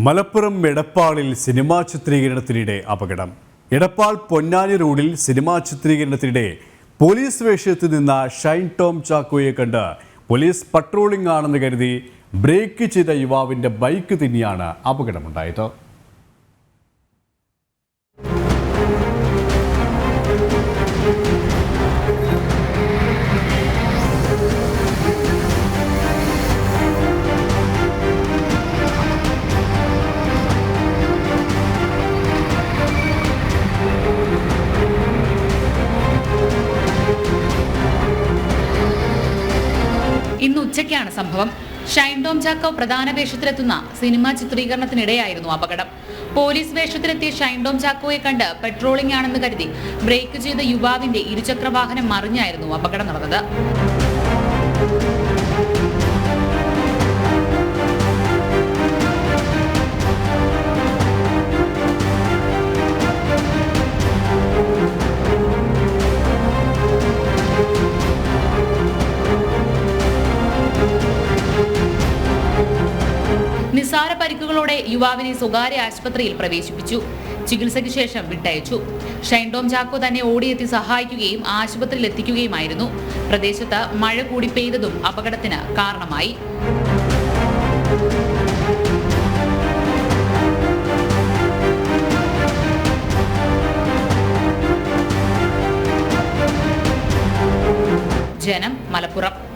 Malappuram എടപ്പാളിൽ cinema ചിത്രീകരണത്തിനിടെ അപകടം. എടപ്പാൾ പൊന്നാനി റോഡിൽ cinema ചിത്രീകരണത്തിനിടെ police വേഷത്തിൽ നിന്ന ഷൈൻ ടോം ചാക്കോയെ കണ്ട് പോലീസ് പട്രോളിംഗ് ആണെന്ന് കരുതി ബ്രേക്ക് ചെയ്ത യുവാവിന്റെ ബൈക്ക് തന്നെയാണ് അപകടമുണ്ടായത്. ഇന്ന് ഉച്ചയ്ക്കാണ് സംഭവം. ഷൈൻ ടോം ചാക്കോ പ്രധാന വേഷത്തിലെത്തുന്ന സിനിമാ ചിത്രീകരണത്തിനിടെയായിരുന്നു അപകടം. പോലീസ് വേഷത്തിലെത്തിയ ഷൈൻ ടോം ചാക്കോയെ കണ്ട് പെട്രോളിംഗ് ആണെന്ന് കരുതി ബ്രേക്ക് ചെയ്ത യുവാവിന്റെ ഇരുചക്ര വാഹനം മറിഞ്ഞായിരുന്നു അപകടം നടന്നത്. നിസാര പരിക്കുകളോടെ യുവാവിനെ സ്വകാര്യ ആശുപത്രിയിൽ പ്രവേശിപ്പിച്ചു. ചികിത്സയ്ക്ക് ശേഷം വിട്ടയച്ചു. ഷൈൻ ടോം ചാക്കോ തന്നെ ഓടിയെത്തി സഹായിക്കുകയും ആശുപത്രിയിൽ എത്തിക്കുകയുമായിരുന്നു. പ്രദേശത്ത് മഴ കൂടി പെയ്തതും അപകടത്തിന് കാരണമായി. ജനം, മലപ്പുറം.